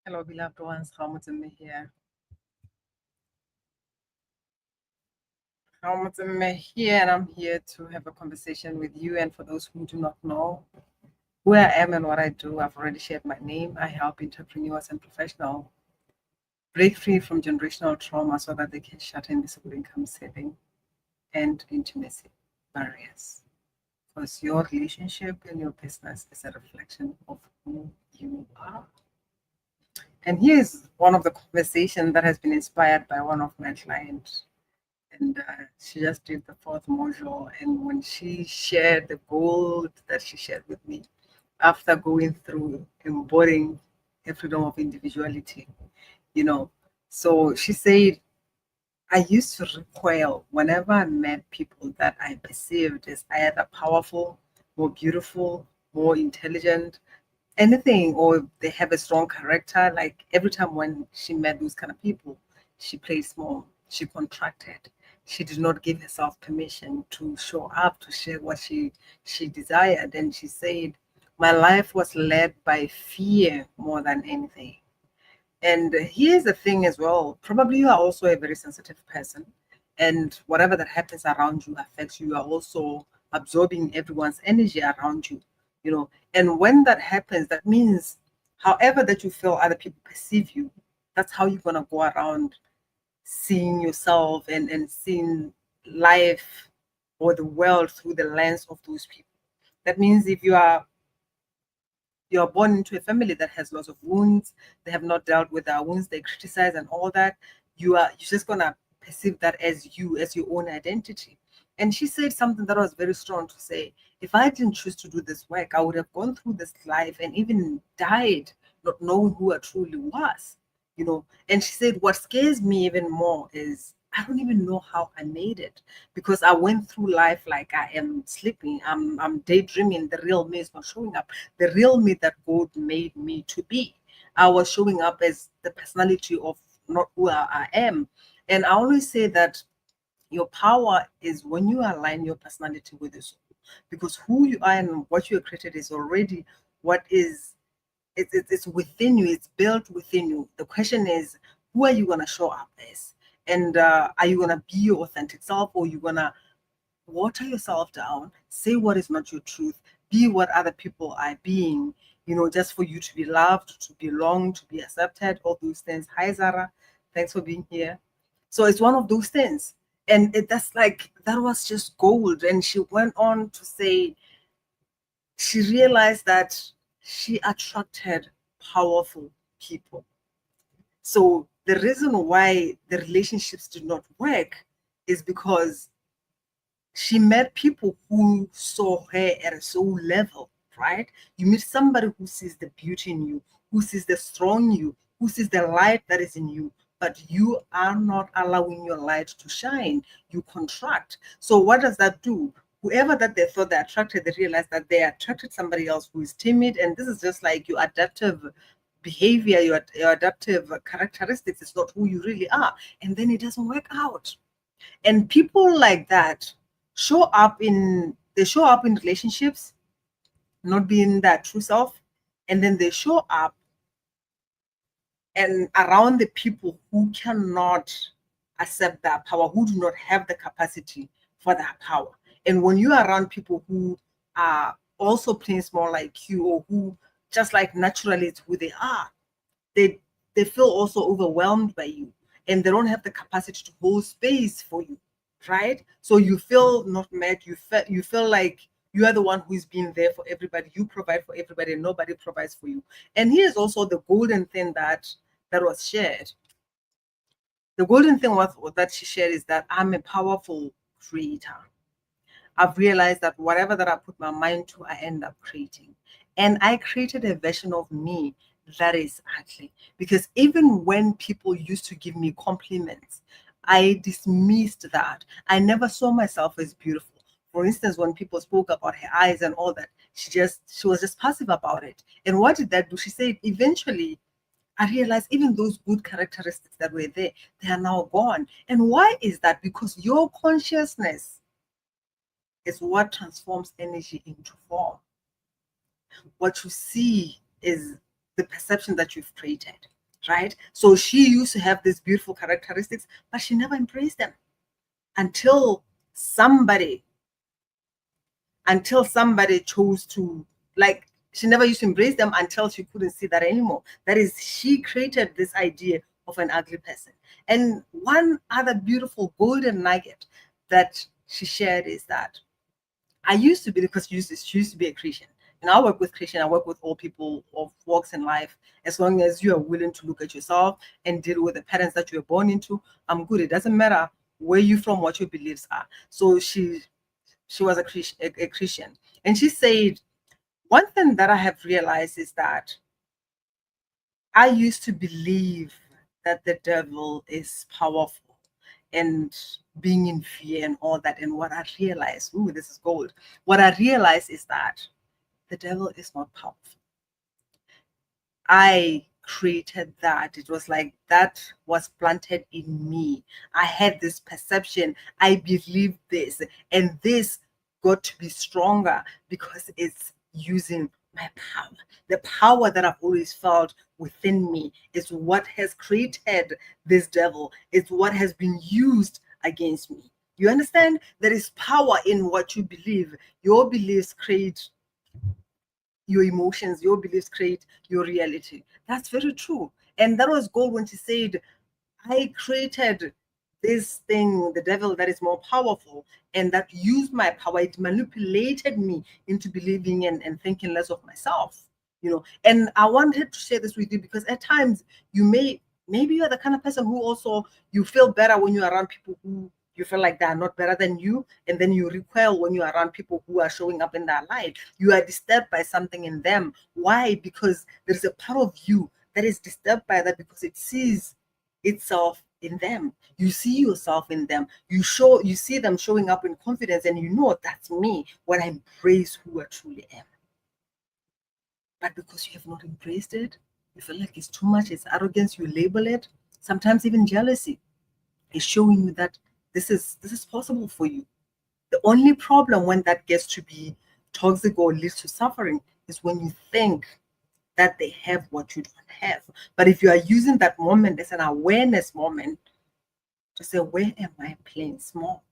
Hello, beloved ones. Hamutime here. Hamutime here, and I'm here to have a conversation with you. And for those who do not know who I am and what I do, I've already shared my name. I help entrepreneurs and professionals break free from generational trauma so that they can shatter invisible income saving and intimacy barriers. Because your relationship and your business is a reflection of who you are. And here's one of the conversations that has been inspired by one of my clients. And she just did the fourth module. And when she shared the gold that she shared with me after going through embodying a freedom of individuality, you know, so she said, I used to recoil whenever I met people that I perceived as either powerful, more beautiful, more intelligent, anything, or they have a strong character. Like every time when she met those kind of people, she played small, she contracted. She did not give herself permission to show up, to share what she desired. And she said, my life was led by fear more than anything. And here's the thing as well. Probably you are also a very sensitive person, and whatever that happens around you affects you. You are also absorbing everyone's energy around you, you know. And when that happens, that means however that you feel other people perceive you, that's how you're gonna go around seeing yourself and seeing life or the world through the lens of those people. That means if you're born into a family that has lots of wounds, they have not dealt with their wounds, they criticize and all that, you're just gonna perceive that as you, as your own identity. And she said something that was very strong to say, if I didn't choose to do this work, I would have gone through this life and even died not knowing who I truly was, you know. And she said, what scares me even more is I don't even know how I made it, because I went through life like I am sleeping. I'm daydreaming. The real me is not showing up. The real me that God made me to be. I was showing up as the personality of not who I am. And I always say that your power is when you align your personality with the soul, because who you are and what you are created is already what is, it's within you, it's built within you. The question is, who are you going to show up as? And are you going to be your authentic self, or are you going to water yourself down, say what is not your truth, be what other people are being, you know, just for you to be loved, to belong, to be accepted, all those things. Hi, Zara. Thanks for being here. So it's one of those things. And that's like, that was just gold. And she went on to say, she realized that she attracted powerful people. So the reason why the relationships did not work is because she met people who saw her at a soul level, right? You meet somebody who sees the beauty in you, who sees the strong in you, who sees the light that is in you, but you are not allowing your light to shine. You contract. So what does that do? Whoever that they thought they attracted, they realized that they attracted somebody else who is timid. And this is just like your adaptive behavior, your adaptive characteristics. It's not who you really are. And then it doesn't work out. And people like that show up in relationships not being that true self, and then they show up and around the people who cannot accept that power, who do not have the capacity for that power. And when you are around people who are also playing small like you, or who just like naturally it's who they are, they they feel also overwhelmed by you, and they don't have the capacity to hold space for you, right? So you feel not met. You feel like you are the one who is being there for everybody. You provide for everybody, and nobody provides for you. And here's also the golden thing that was shared. The golden thing was that she shared is that I'm a powerful creator. I've realized that whatever that I put my mind to, I end up creating. And I created a version of me that is ugly. Because even when people used to give me compliments, I dismissed that. I never saw myself as beautiful. For instance, when people spoke about her eyes and all that, she was just passive about it. And what did that do? She said, eventually, I realized even those good characteristics that were there, they are now gone. And why is that? Because your consciousness is what transforms energy into form. What you see is the perception that you've created. right? So she used to have these beautiful characteristics, but she never embraced them until somebody chose to, like, she never used to embrace them until she couldn't see that anymore. That is, she created this idea of an ugly person. And one other beautiful golden nugget that she shared is that I used to be, because she used to be a Christian. And I work with Christian, I work with all people of walks in life. As long as you are willing to look at yourself and deal with the patterns that you were born into, I'm good. It doesn't matter where you're from, what your beliefs are. So she was a Christian. And she said, one thing that I have realized is that I used to believe that the devil is powerful and being in fear and all that. And what I realized, ooh, this is gold. What I realized is that the devil is not powerful. I created that. It was like that was planted in me. I had this perception. I believed this, and this got to be stronger because it's using my power. The power that I've always felt within me is what has created this devil. It's what has been used against me. You understand? There is power in what you believe. Your beliefs create your emotions, your beliefs create your reality. That's very true. And that was gold when she said, I created this thing, the devil that is more powerful, and that used my power. It manipulated me into believing and thinking less of myself. And I wanted to share this with you because at times maybe you're the kind of person who also, you feel better when you're around people who you feel like they are not better than you, and then you recoil when you're around people who are showing up in their light. You are disturbed by something in them. Why? Because there's a part of you that is disturbed by that, because it sees itself in them. You see yourself in them. You see them showing up in confidence, and you know, that's me when I embrace who I truly am. But because you have not embraced it, you feel like it's too much, it's arrogance, you label it, sometimes even jealousy is showing you that this is possible for you. The only problem when that gets to be toxic or leads to suffering is when you think that they have what you don't have. But if you are using that moment as an awareness moment to say, where am I playing small?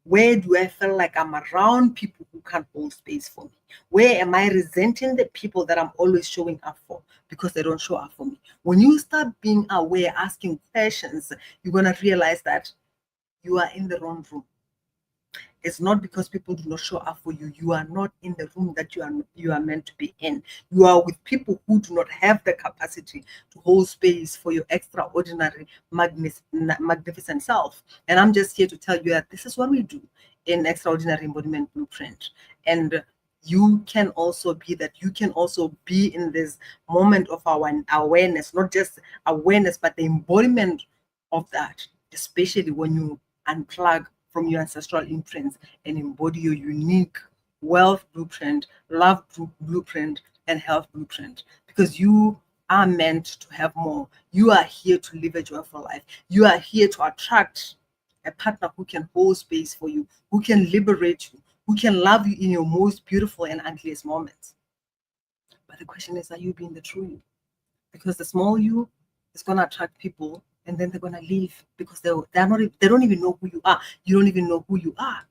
Where do I feel like I'm around people who can't hold space for me? Where am I resenting the people that I'm always showing up for because they don't show up for me? When you start being aware, asking questions, you're going to realize that you are in the wrong room. It's not because people do not show up for you. You are not in the room that you are meant to be in. You are with people who do not have the capacity to hold space for your extraordinary, magnificent self. And I'm just here to tell you that this is what we do in Extraordinary Embodiment Blueprint. And you can also be that. You can also be in this moment of our awareness, not just awareness, but the embodiment of that, especially when you unplug from your ancestral imprints and embody your unique wealth blueprint, love blueprint, and health blueprint. Because you are meant to have more. You are here to live a joyful life. You are here to attract a partner who can hold space for you, who can liberate you, who can love you in your most beautiful and ugliest moments. But the question is, are you being the true you? Because the small you is going to attract people, and then they're going to leave because they don't even know who you are. You don't even know who you are.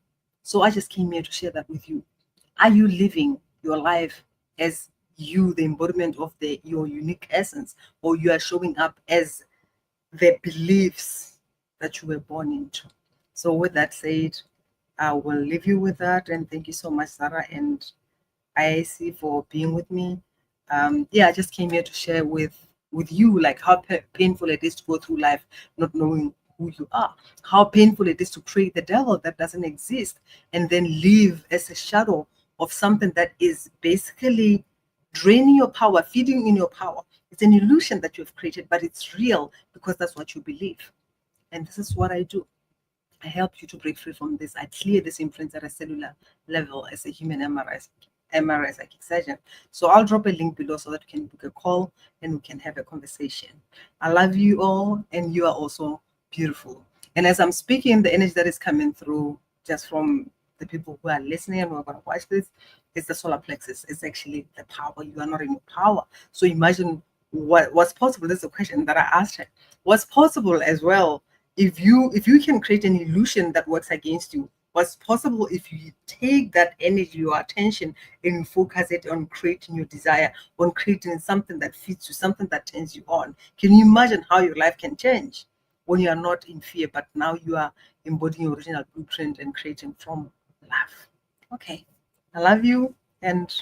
So I just came here to share that with you. Are you living your life as you, the embodiment of your unique essence, or you are showing up as the beliefs that you were born into? So with that said, I will leave you with that, and thank you so much, Sarah and IAC, for being with me. I just came here to share with you, like, how painful it is to go through life not knowing who you are, how painful it is to create the devil that doesn't exist and then live as a shadow of something that is basically draining your power, feeding in your power. It's an illusion that you've created, but it's real because that's what you believe. And this is what I do. I help you to break free from this. I clear this imprints at a cellular level as a human MRI psychic surgeon. So I'll drop a link below so that you can book a call and we can have a conversation. I love you all, and you are also beautiful. And as I'm speaking, the energy that is coming through just from the people who are listening and who are going to watch this is the solar plexus. It's actually the power. You are not in your power. So imagine what's possible? This is a question that I asked her. What's possible as well if you can create an illusion that works against you? What's possible if you take that energy, your attention, and focus it on creating your desire, on creating something that fits you, something that turns you on? Can you imagine how your life can change when you are not in fear, but now you are embodying your original blueprint and creating from love? Okay, I love you, and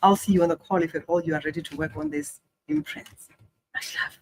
I'll see you on the call if at all you are ready to work on these imprints. Much love.